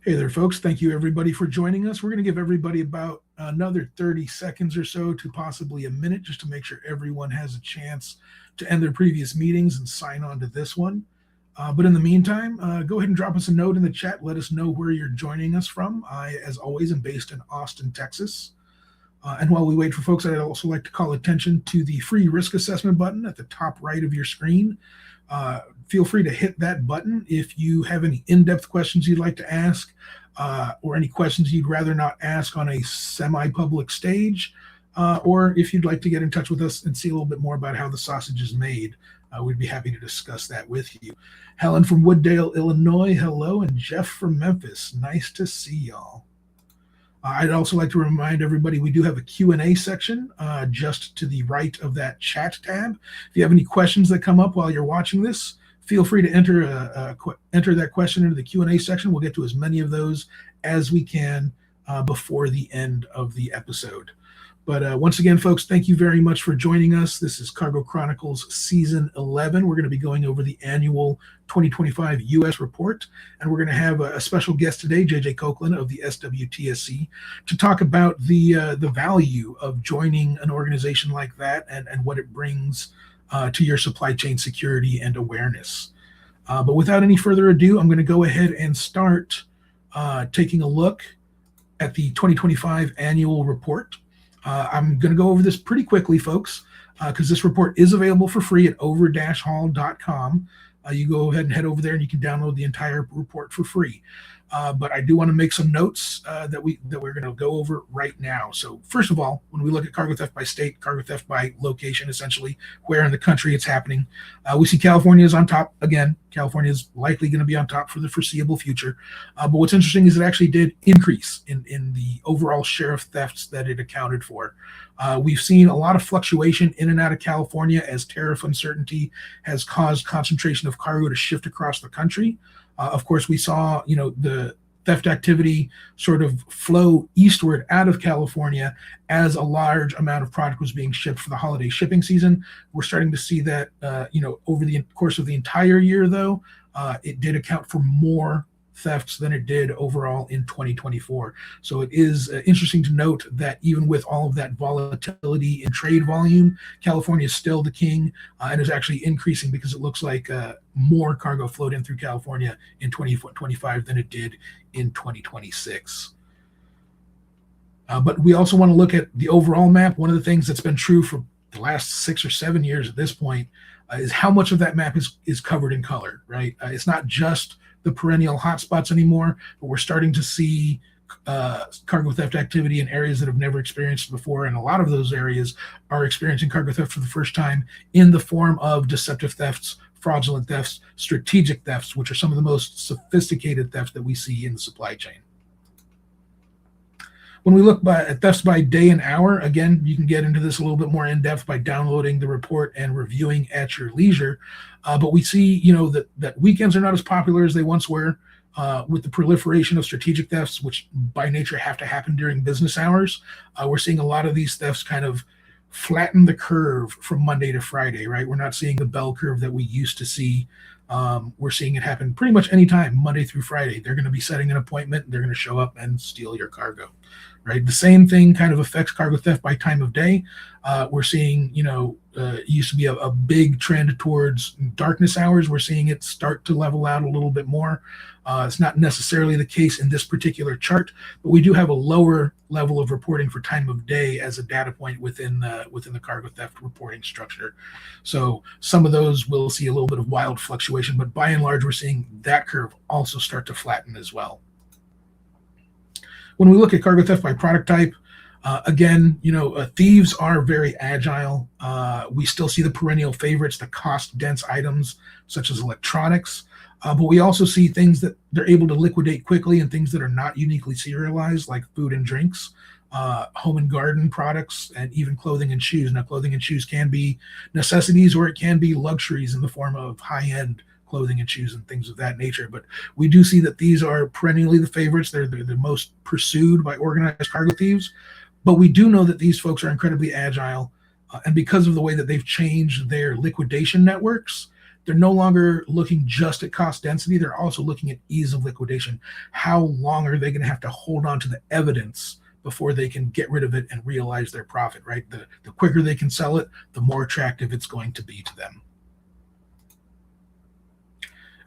Hey there, folks. Thank you, everybody, for joining us. We're going to give everybody about another 30 seconds or so to possibly a minute just to make sure everyone has a chance to end their previous meetings and sign on to this one. But in the meantime, go ahead and drop us a note in the chat. Let us know where you're joining us from. I, as always, am based in Austin, Texas. And while we wait for folks, I'd also like to call attention to the free risk assessment button at the top right of your screen. Feel free to hit that button if you have any in-depth questions you'd like to ask, or any questions you'd rather not ask on a semi-public stage, or if you'd like to get in touch with us and see a little bit more about how the sausage is made. We'd be happy to discuss that with you. Helen from Wooddale, Illinois, hello, and Jeff from Memphis. Nice to see y'all. I'd also like to remind everybody we do have a Q&A section just to the right of that chat tab. If you have any questions that come up while you're watching this, feel free to enter that question into the Q&A section. We'll get to as many of those as we can before the end of the episode. But once again, folks, thank you very much for joining us. This is Cargo Chronicles Season 11. We're going to be going over the annual 2025 U.S. report, and we're going to have a special guest today, JJ Coughlin of the SWTSC, to talk about the value of joining an organization like that and what it brings to your supply chain security and awareness. But without any further ado, I'm going to go ahead and start taking a look at the 2025 annual report. I'm going to go over this pretty quickly, folks, because this report is available for free at over-hall.com. You go ahead and head over there and you can download the entire report for free. But I do want to make some notes that we're going to go over right now. So first of all, when we look at cargo theft by state, cargo theft by location, essentially where in the country it's happening, we see California is on top. Again, California is likely going to be on top for the foreseeable future. But what's interesting is it actually did increase in the overall share of thefts that it accounted for. We've seen a lot of fluctuation in and out of California as tariff uncertainty has caused concentration of cargo to shift across the country. Of course, we saw, the theft activity sort of flow eastward out of California as a large amount of product was being shipped for the holiday shipping season. We're starting to see that, over the course of the entire year, though, it did account for more thefts than it did overall in 2024. So it is interesting to note that even with all of that volatility in trade volume, California is still the king and is actually increasing because it looks like more cargo flowed in through California in 2025 than it did in 2026. But we also want to look at the overall map. One of the things that's been true for the last 6 or 7 years at this point is how much of that map is covered in color, right? It's not just the perennial hotspots anymore, but we're starting to see cargo theft activity in areas that have never experienced before, and a lot of those areas are experiencing cargo theft for the first time in the form of deceptive thefts, fraudulent thefts, strategic thefts, which are some of the most sophisticated thefts that we see in the supply chain. When we look at thefts by day and hour, again, you can get into this a little bit more in depth by downloading the report and reviewing at your leisure. But we see, that weekends are not as popular as they once were with the proliferation of strategic thefts, which by nature have to happen during business hours. We're seeing a lot of these thefts kind of flatten the curve from Monday to Friday, right? We're not seeing the bell curve that we used to see. We're seeing it happen pretty much anytime, Monday through Friday. They're going to be setting an appointment. They're going to show up and steal your cargo, right? The same thing kind of affects cargo theft by time of day. We're seeing, it used to be a big trend towards darkness hours. We're seeing it start to level out a little bit more. It's not necessarily the case in this particular chart, but we do have a lower level of reporting for time of day as a data point within the cargo theft reporting structure. So some of those will see a little bit of wild fluctuation, but by and large, we're seeing that curve also start to flatten as well. When we look at cargo theft by product type, again, thieves are very agile. We still see the perennial favorites, the cost-dense items such as electronics, but we also see things that they're able to liquidate quickly and things that are not uniquely serialized, like food and drinks, home and garden products, and even clothing and shoes. Now, clothing and shoes can be necessities or it can be luxuries in the form of high-end clothing and shoes and things of that nature. But we do see that these are perennially the favorites. They're the most pursued by organized cargo thieves. But we do know that these folks are incredibly agile. And because of the way that they've changed their liquidation networks, they're no longer looking just at cost density. They're also looking at ease of liquidation. How long are they going to have to hold on to the evidence before they can get rid of it and realize their profit, right? The quicker they can sell it, the more attractive it's going to be to them.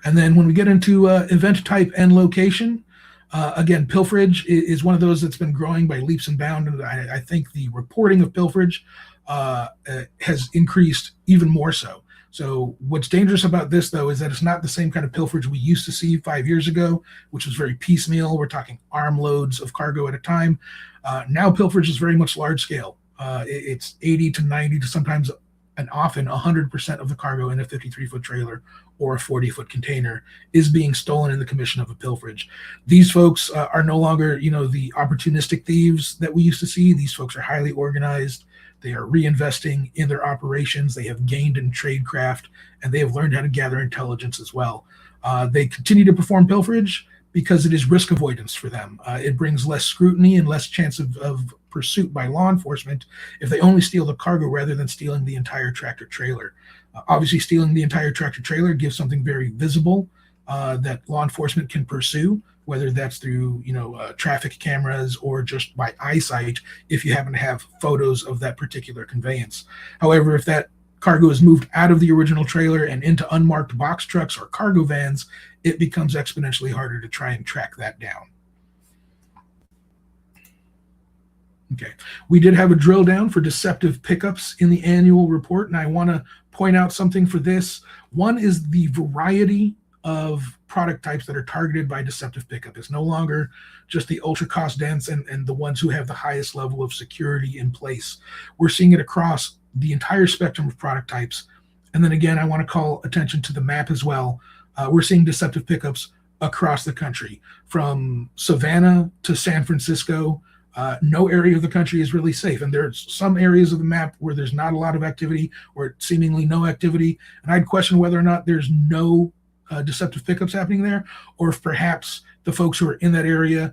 And then when we get into event type and location, again, pilferage is one of those that's been growing by leaps and bounds. And I think the reporting of pilferage has increased even more so. So what's dangerous about this, though, is that it's not the same kind of pilferage we used to see 5 years ago, which was very piecemeal. We're talking armloads of cargo at a time. Now pilferage is very much large scale. It's 80 to 90 to sometimes and often 100% of the cargo in a 53-foot trailer or a 40-foot container is being stolen in the commission of a pilferage. These folks are no longer, the opportunistic thieves that we used to see. These folks are highly organized. They are reinvesting in their operations. They have gained in tradecraft, and they have learned how to gather intelligence as well. They continue to perform pilferage because it is risk avoidance for them. It brings less scrutiny and less chance of pursuit by law enforcement if they only steal the cargo rather than stealing the entire tractor trailer. Obviously, stealing the entire tractor trailer gives something very visible that law enforcement can pursue, whether that's through traffic cameras or just by eyesight if you happen to have photos of that particular conveyance. However, if that cargo is moved out of the original trailer and into unmarked box trucks or cargo vans, it becomes exponentially harder to try and track that down. Okay, we did have a drill down for deceptive pickups in the annual report, and I want to point out something for this. One is the variety of product types that are targeted by deceptive pickup. It's no longer just the ultra cost dense and the ones who have the highest level of security in place. We're seeing it across the entire spectrum of product types. And then again, I want to call attention to the map as well. We're seeing deceptive pickups across the country, from Savannah to San Francisco. No area of the country is really safe. And there's some areas of the map where there's not a lot of activity or seemingly no activity. And I'd question whether or not there's no deceptive pickups happening there, or if perhaps the folks who are in that area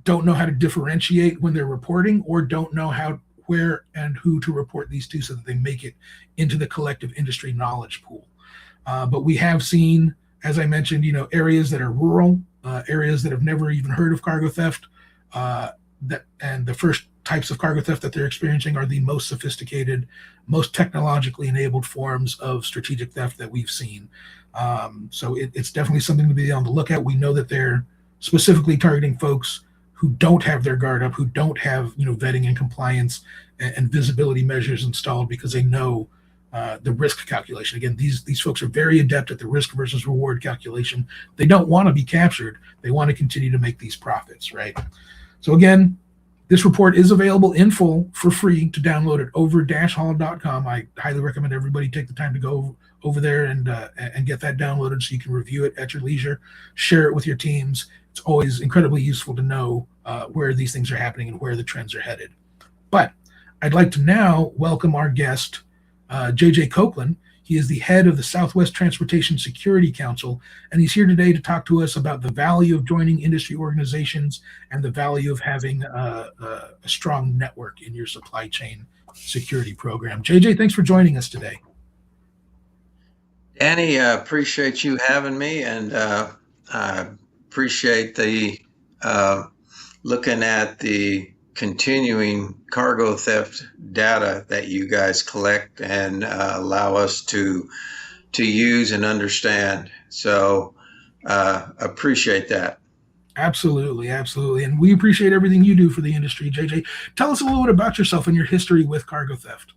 don't know how to differentiate when they're reporting, or don't know where and who to report these to so that they make it into the collective industry knowledge pool. But we have seen, as I mentioned, areas that are rural, areas that have never even heard of cargo theft, and the first types of cargo theft that they're experiencing are the most sophisticated, most technologically enabled forms of strategic theft that we've seen. So it's definitely something to be on the lookout. We know that they're specifically targeting folks who don't have their guard up, who don't have vetting and compliance and visibility measures installed, because they know the risk calculation. Again, these folks are very adept at the risk versus reward calculation. They don't want to be captured. They want to continue to make these profits, right? So again, this report is available in full for free to download at over-hall.com. I highly recommend everybody take the time to go over there and get that downloaded so you can review it at your leisure, share it with your teams. It's always incredibly useful to know where these things are happening and where the trends are headed. But I'd like to now welcome our guest, JJ Coughlin. He is the head of the Southwest Transportation Security Council, and he's here today to talk to us about the value of joining industry organizations and the value of having a strong network in your supply chain security program. JJ, thanks for joining us today. Danny, appreciate you having me, and I appreciate the looking at the continuing cargo theft data that you guys collect and allow us to use and understand. So appreciate that. Absolutely. And we appreciate everything you do for the industry. JJ, tell us a little bit about yourself and your history with cargo theft.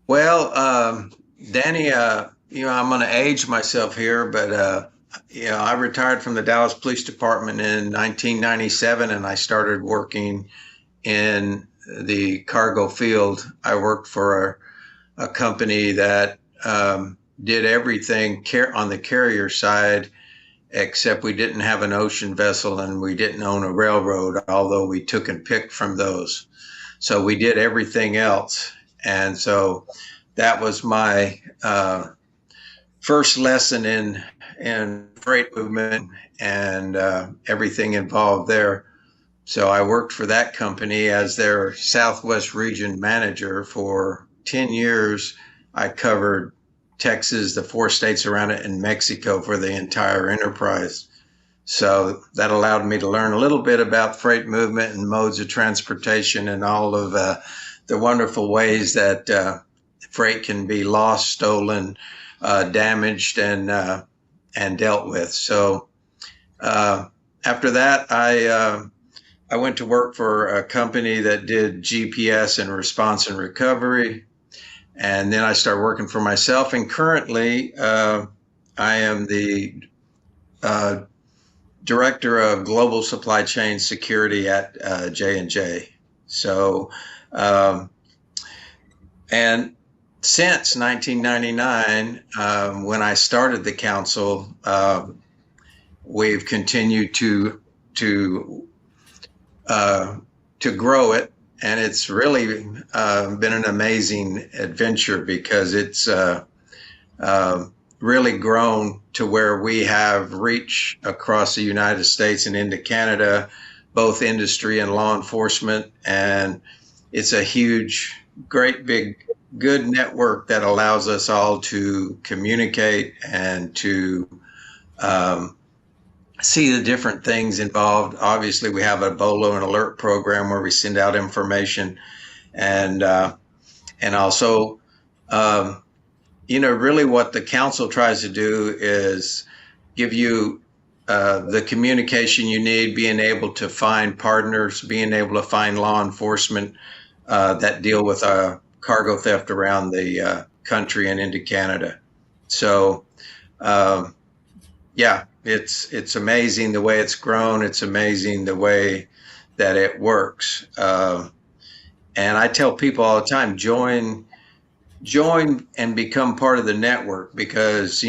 Well, Danny, I'm going to age myself here, but I retired from the Dallas Police Department in 1997, and I started working in the cargo field. I worked for a company that did everything on the carrier side, except we didn't have an ocean vessel and we didn't own a railroad, although we took and picked from those. So we did everything else. And so that was my first lesson in freight movement and everything involved there. So I worked for that company as their Southwest region manager for 10 years. I covered Texas, the 4 states around it, and Mexico for the entire enterprise. So that allowed me to learn a little bit about freight movement and modes of transportation and all of the wonderful ways that freight can be lost, stolen, damaged, and dealt with. So after that, I went to work for a company that did GPS and response and recovery. And then I started working for myself. And currently, I am the Director of Global Supply Chain Security at J&J. So, and since 1999, when I started the council, we've continued to grow it, and it's really been an amazing adventure because it's really grown to where we have reach across the United States and into Canada, both industry and law enforcement. And it's a huge, great, big, good network that allows us all to communicate and to see the different things involved. Obviously, we have a BOLO and alert program where we send out information, and also, really what the council tries to do is give you the communication you need, being able to find partners, being able to find law enforcement that deal with cargo theft around the country and into Canada. So, yeah, it's amazing the way it's grown. It's amazing the way that it works. And I tell people all the time, join and become part of the network, because,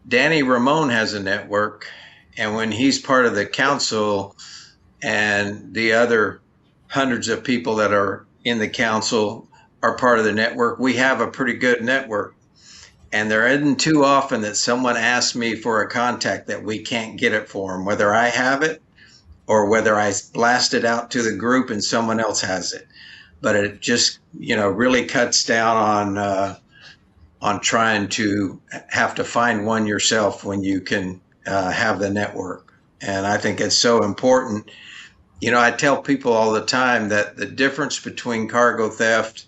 Danny Ramon has a network, and when he's part of the council and the other hundreds of people that are in the council are part of the network, we have a pretty good network. And there isn't too often that someone asks me for a contact that we can't get it for them, whether I have it or whether I blast it out to the group and someone else has it. But it just, really cuts down on trying to have to find one yourself when you can have the network. And I think it's so important. I tell people all the time that the difference between cargo theft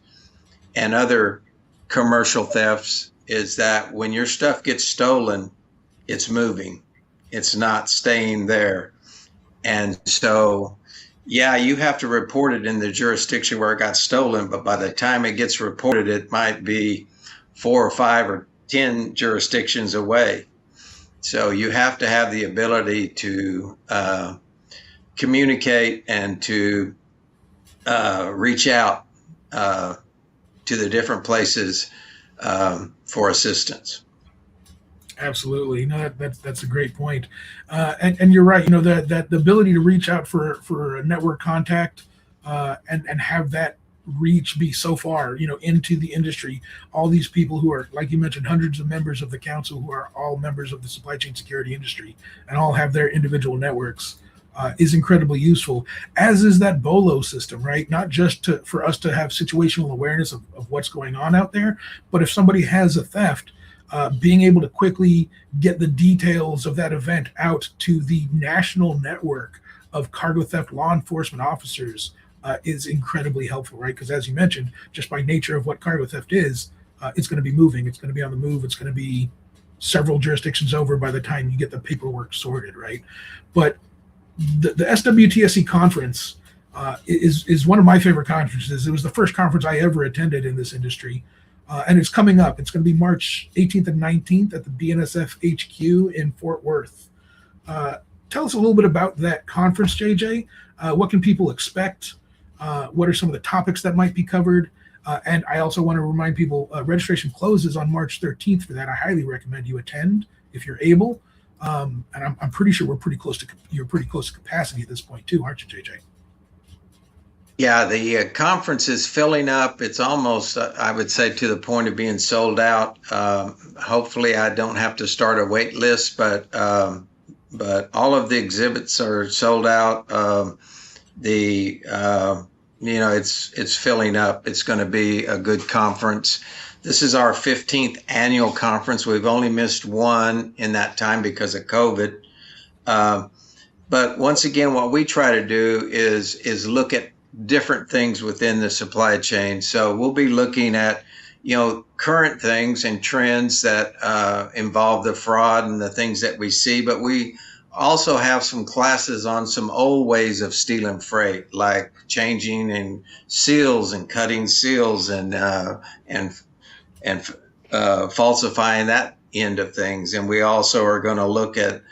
and other commercial thefts is that when your stuff gets stolen, it's moving. It's not staying there. And so, yeah, you have to report it in the jurisdiction where it got stolen, but by the time it gets reported, it might be 4 or 5 or 10 jurisdictions away. So you have to have the ability to communicate and to reach out to the different places for assistance. Absolutely. No, that's a great point. And you're right. That the ability to reach out for a network contact and have that reach be so far, into the industry. All these people who are, like you mentioned, hundreds of members of the council who are all members of the supply chain security industry and all have their individual networks is incredibly useful, as is that BOLO system, right? Not just for us to have situational awareness of what's going on out there, but if somebody has a theft, being able to quickly get the details of that event out to the national network of cargo theft law enforcement officers is incredibly helpful, right? Because as you mentioned, just by nature of what cargo theft is, it's going to be moving, it's going to be on the move, it's going to be several jurisdictions over by the time you get the paperwork sorted, right? But the SWTSC conference is one of my favorite conferences. It was the first conference I ever attended in this industry. And it's coming up. It's going to be March 18th and 19th at the BNSF HQ in Fort Worth. Tell us a little bit about that conference, JJ. What can people expect? What are some of the topics that might be covered? And I also want to remind people, registration closes on March 13th for that. I highly recommend you attend if you're able. And I'm pretty sure you're pretty close to capacity at this point too, aren't you, JJ? Yeah, the conference is filling up. It's almost, I would say, to the point of being sold out. Hopefully, I don't have to start a wait list, but all of the exhibits are sold out. It's filling up. It's going to be a good conference. This is our 15th annual conference. We've only missed one in that time because of COVID. But once again, what we try to do is look at different things within the supply chain. So we'll be looking at, current things and trends that involve the fraud and the things that we see. But we also have some classes on some old ways of stealing freight, like changing and seals and cutting seals and falsifying that end of things. And we also are going to look at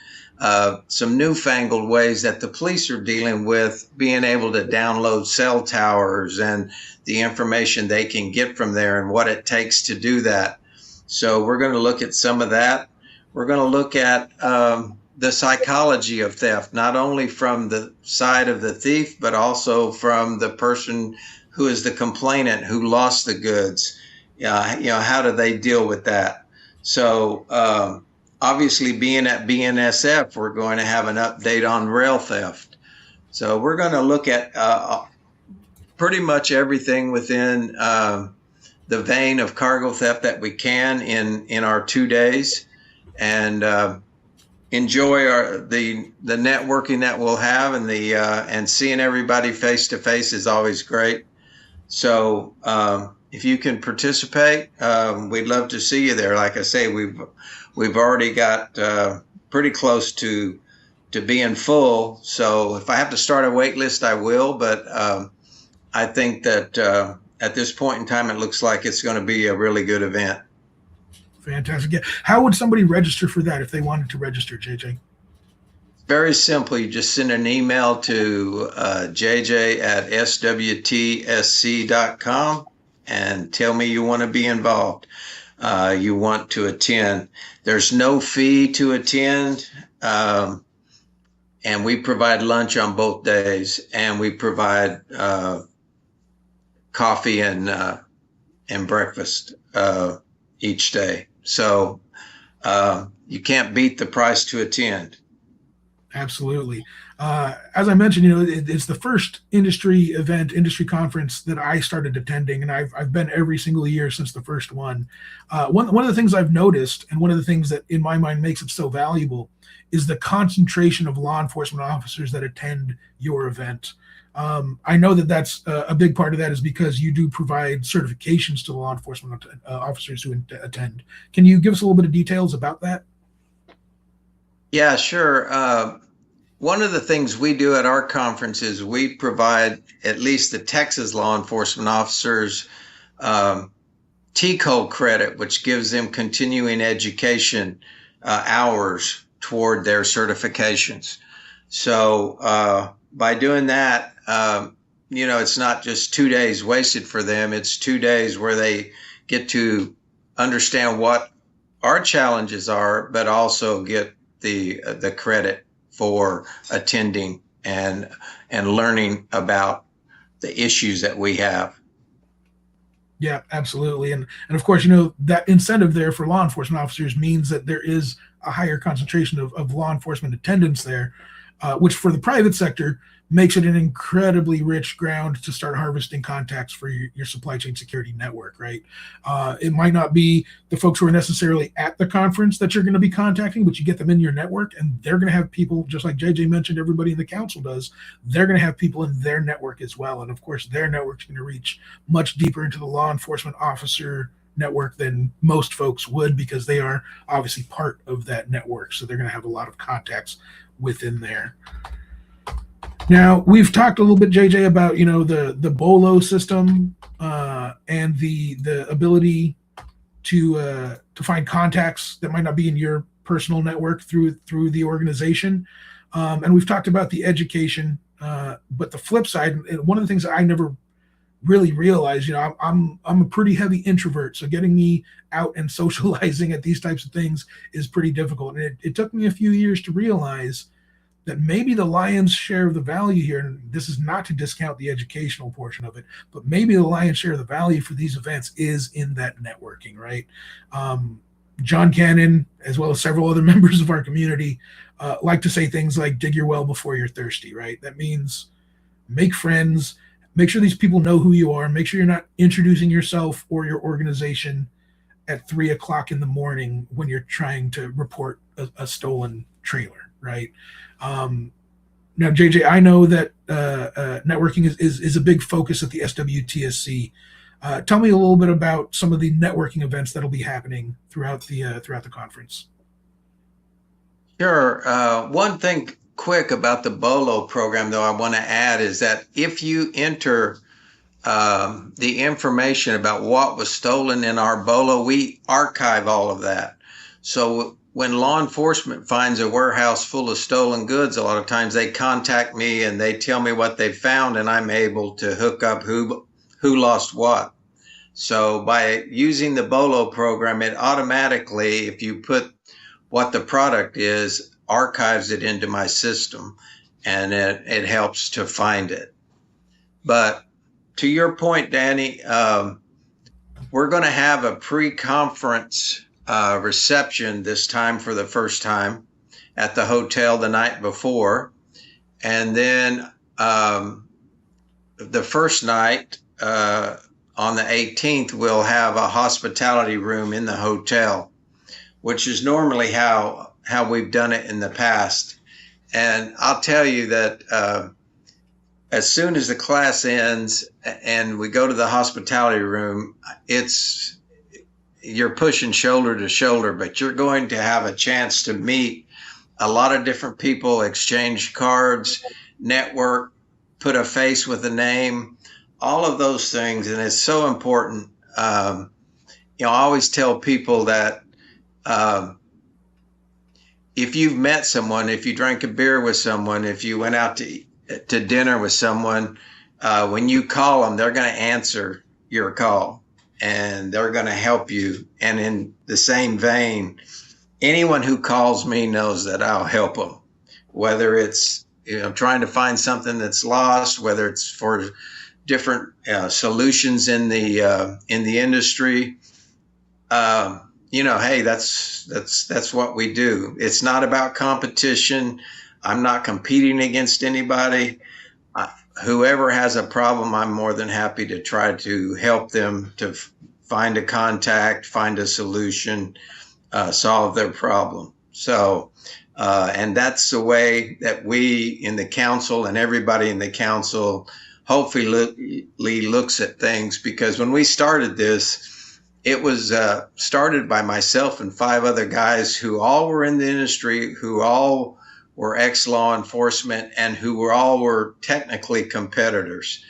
some newfangled ways that the police are dealing with being able to download cell towers and the information they can get from there and what it takes to do that. So we're going to look at some of that. We're going to look at the psychology of theft, not only from the side of the thief, but also from the person who is the complainant who lost the goods. How do they deal with that? So obviously, being at BNSF, we're going to have an update on rail theft. So we're going to look at pretty much everything within the vein of cargo theft that we can in our 2 days, and enjoy the networking that we'll have, and and seeing everybody face to face is always great. So if you can participate, we'd love to see you there. Like I say, we've already got pretty close to being full. So if I have to start a wait list, I will. But I think that at this point in time, it looks like it's going to be a really good event. Fantastic. Yeah. How would somebody register for that if they wanted to register, JJ? Very simple. You just send an email to jj@swtsc.com and tell me you want to be involved. You want to attend. There's no fee to attend. And we provide lunch on both days, and we provide coffee and breakfast each day. So you can't beat the price to attend. Absolutely. As I mentioned, it's the first industry conference that I started attending, and I've been every single year since the first one. One of the things I've noticed, and one of the things that in my mind makes it so valuable, is the concentration of law enforcement officers that attend your event. I know that that's a big part of that is because you do provide certifications to the law enforcement officers who attend. Can you give us a little bit of details about that? Yeah, sure. One of the things we do at our conference is we provide at least the Texas law enforcement officers TCO credit, which gives them continuing education hours toward their certifications. So by doing that, it's not just 2 days wasted for them. It's 2 days where they get to understand what our challenges are, but also get the credit for attending and learning about the issues that we have. Yeah, absolutely. And of course, that incentive there for law enforcement officers means that there is a higher concentration of law enforcement attendance there, which for the private sector makes it an incredibly rich ground to start harvesting contacts for your supply chain security network, right? It might not be the folks who are necessarily at the conference that you're going to be contacting, but you get them in your network, and they're going to have people, just like JJ mentioned, everybody in the council does, they're going to have people in their network as well. And of course, their network's going to reach much deeper into the law enforcement officer network than most folks would, because they are obviously part of that network. So they're going to have a lot of contacts within there. Now, we've talked a little bit, JJ, about the BOLO system and the ability to find contacts that might not be in your personal network through the organization, and we've talked about the education. But the flip side, one of the things that I never really realized, I'm a pretty heavy introvert, so getting me out and socializing at these types of things is pretty difficult. And it took me a few years to realize that maybe the lion's share of the value here, and this is not to discount the educational portion of it, but maybe the lion's share of the value for these events is in that networking, right? John Cannon, as well as several other members of our community, like to say things like, dig your well before you're thirsty, right? That means make friends, make sure these people know who you are, make sure you're not introducing yourself or your organization at 3 o'clock in the morning when you're trying to report a stolen trailer, right? Now, JJ, I know that networking is a big focus at the SWTSC. Tell me a little bit about some of the networking events that'll be happening throughout the conference. Sure. One thing quick about the BOLO program, though, I want to add is that if you enter the information about what was stolen in our BOLO, we archive all of that. So when law enforcement finds a warehouse full of stolen goods, a lot of times they contact me and they tell me what they found, and I'm able to hook up who lost what. So by using the BOLO program, it automatically, if you put what the product is, archives it into my system, and it helps to find it. But to your point, Danny, we're going to have a pre-conference reception this time for the first time at the hotel the night before. And then the first night on the 18th, we'll have a hospitality room in the hotel, which is normally how we've done it in the past. And I'll tell you that as soon as the class ends and we go to the hospitality room, you're pushing shoulder to shoulder, but you're going to have a chance to meet a lot of different people, exchange cards, network, put a face with a name, all of those things. And it's so important. I always tell people that if you've met someone, if you drank a beer with someone, if you went out to dinner with someone, when you call them, they're going to answer your call and they're going to help you. And in the same vein, anyone who calls me knows that I'll help them, whether it's trying to find something that's lost, whether it's for different solutions in the industry. Hey, that's what we do. It's not about competition. I'm not competing against anybody. Whoever has a problem, I'm more than happy to try to help them to find a contact, find a solution, solve their problem. So, and that's the way that we in the council and everybody in the council hopefully looks at things, because when we started this, it was started by myself and 5 other guys who all were in the industry, who all were ex-law enforcement, and who all were technically competitors.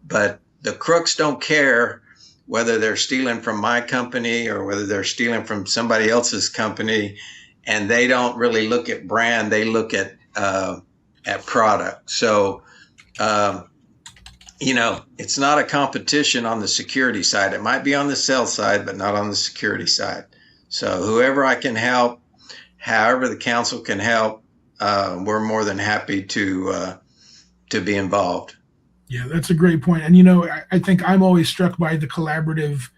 But the crooks don't care whether they're stealing from my company or whether they're stealing from somebody else's company, and they don't really look at brand, they look at product. So, it's not a competition on the security side. It might be on the sales side, but not on the security side. So whoever I can help, however the council can help, we're more than happy to be involved. Yeah, that's a great point. And, I think I'm always struck by the collaborative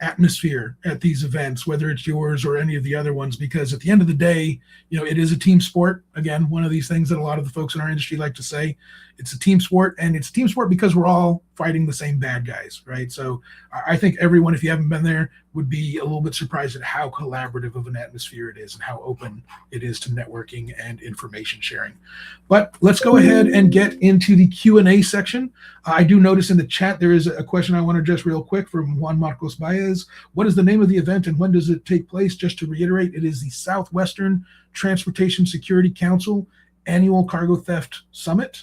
atmosphere at these events, whether it's yours or any of the other ones, because at the end of the day, it is a team sport. Again, one of these things that a lot of the folks in our industry like to say, it's a team sport, and it's a team sport because we're all fighting the same bad guys, right? So I think everyone, if you haven't been there, would be a little bit surprised at how collaborative of an atmosphere it is and how open it is to networking and information sharing. But let's go ahead and get into the Q&A section. I do notice in the chat there is a question I want to address real quick from Juan Marcos Baez. What is the name of the event and when does it take place? Just to reiterate, it is the Southwestern Transportation Security Council Annual Cargo Theft Summit.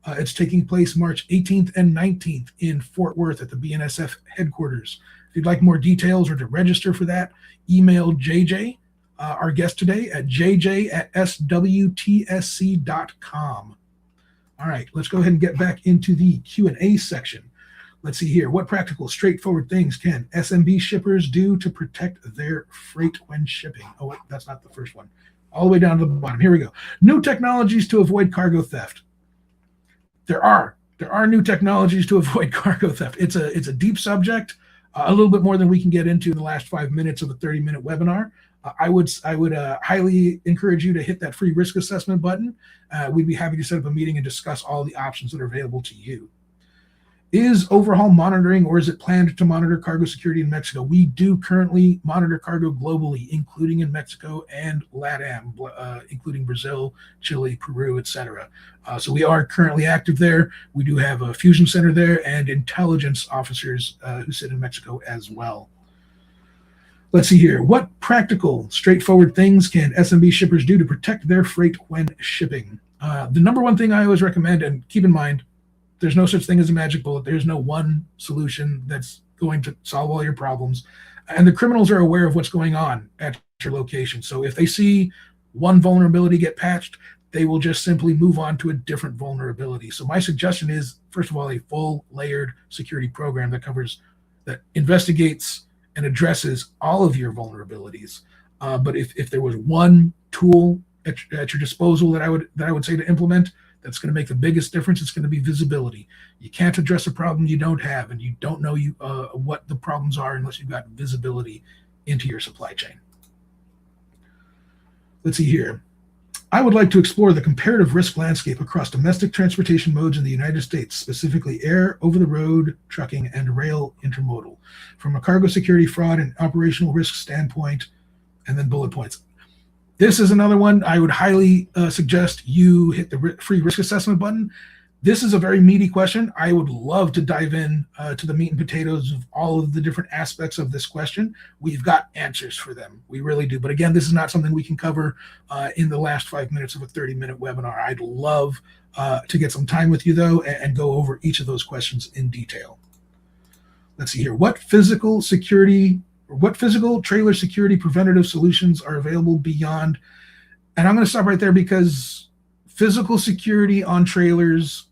It's taking place March 18th and 19th in Fort Worth at the BNSF headquarters. If you'd like more details or to register for that, email JJ, our guest today, at jj@swtsc.com. All right, let's go ahead and get back into the Q&A section. Let's see here. What practical, straightforward things can SMB shippers do to protect their freight when shipping? Oh, wait, that's not the first one. All the way down to the bottom. Here we go. New technologies to avoid cargo theft. There are new technologies to avoid cargo theft. It's a deep subject, a little bit more than we can get into in the last 5 minutes of a 30-minute webinar. I would highly encourage you to hit that free risk assessment button. We'd be happy to set up a meeting and discuss all the options that are available to you. Is overhaul monitoring, or is it planned to monitor cargo security in Mexico? We do currently monitor cargo globally, including in Mexico and LATAM, including Brazil, Chile, Peru, etc. So we are currently active there. We do have a fusion center there and intelligence officers who sit in Mexico as well. Let's see here. What practical, straightforward things can SMB shippers do to protect their freight when shipping? The number one thing I always recommend, and keep in mind, there's no such thing as a magic bullet. There's no one solution that's going to solve all your problems. And the criminals are aware of what's going on at your location. So if they see one vulnerability get patched, they will just simply move on to a different vulnerability. So my suggestion is, first of all, a full layered security program that investigates and addresses all of your vulnerabilities. But if there was one tool at your disposal that I would say to implement, that's going to make the biggest difference, it's going to be visibility. You can't address a problem you don't have, and you don't know what the problems are unless you've got visibility into your supply chain. Let's see here. I would like to explore the comparative risk landscape across domestic transportation modes in the United States, specifically air, over-the-road, trucking, and rail intermodal, from a cargo security, fraud, and operational risk standpoint, and then bullet points. This is another one I would highly suggest you hit the free risk assessment button. This is a very meaty question. I would love to dive in to the meat and potatoes of all of the different aspects of this question. We've got answers for them. We really do. But again, this is not something we can cover in the last 5 minutes of a 30-minute webinar. I'd love to get some time with you, though, and go over each of those questions in detail. Let's see here. What physical trailer security preventative solutions are available beyond? And I'm going to stop right there, because physical security on trailers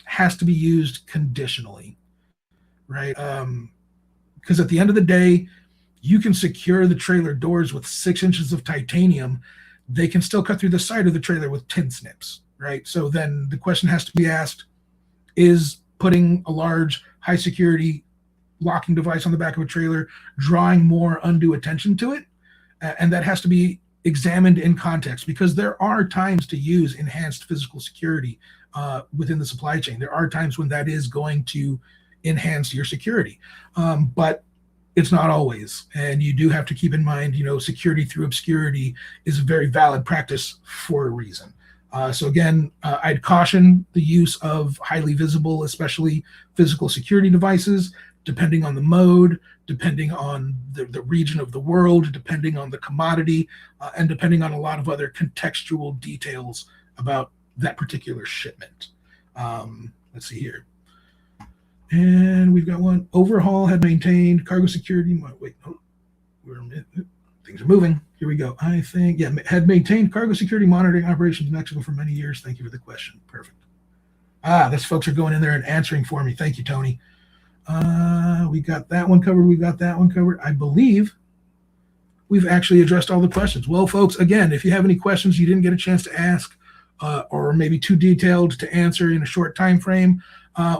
has to be used conditionally, right? Because at the end of the day, you can secure the trailer doors with 6 inches of titanium. They can still cut through the side of the trailer with tin snips, right? So then the question has to be asked, is putting a large high security locking device on the back of a trailer drawing more undue attention to it? And that has to be examined in context, because there are times to use enhanced physical security within the supply chain. There are times when that is going to enhance your security, but it's not always. And you do have to keep in mind, security through obscurity is a very valid practice for a reason. So again, I'd caution the use of highly visible, especially physical security devices, depending on the mode, depending on the region of the world, depending on the commodity, and depending on a lot of other contextual details about that particular shipment. Let's see here. And we've got one. Overhaul had maintained cargo security. Wait, things are moving. Here we go. I think, yeah, had maintained cargo security monitoring operations in Mexico for many years. Thank you for the question. Perfect. These folks are going in there and answering for me. Thank you, Tony. We got that one covered. We got that one covered. I believe we've actually addressed all the questions. Well, folks, again, if you have any questions you didn't get a chance to ask, or maybe too detailed to answer in a short time frame,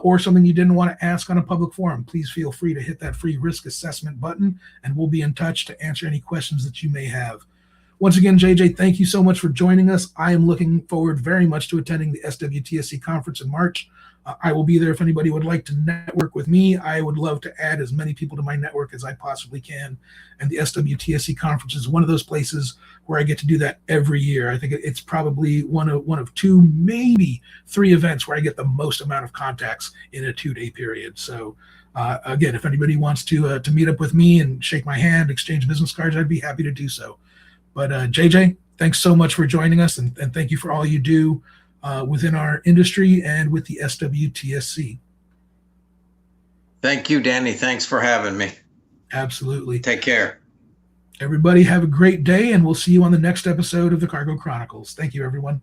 or something you didn't want to ask on a public forum, please feel free to hit that free risk assessment button, and we'll be in touch to answer any questions that you may have. Once again, JJ, thank you so much for joining us. I am looking forward very much to attending the SWTSC conference in March. I will be there if anybody would like to network with me. I would love to add as many people to my network as I possibly can. And the SWTSC conference is one of those places where I get to do that every year. I think it's probably one of 2, maybe 3 events where I get the most amount of contacts in a 2-day period. So again, if anybody wants to meet up with me and shake my hand, exchange business cards, I'd be happy to do so. But JJ, thanks so much for joining us, and thank you for all you do within our industry and with the SWTSC. Thank you, Danny. Thanks for having me. Absolutely. Take care. Everybody have a great day, and we'll see you on the next episode of the Cargo Chronicles. Thank you, everyone.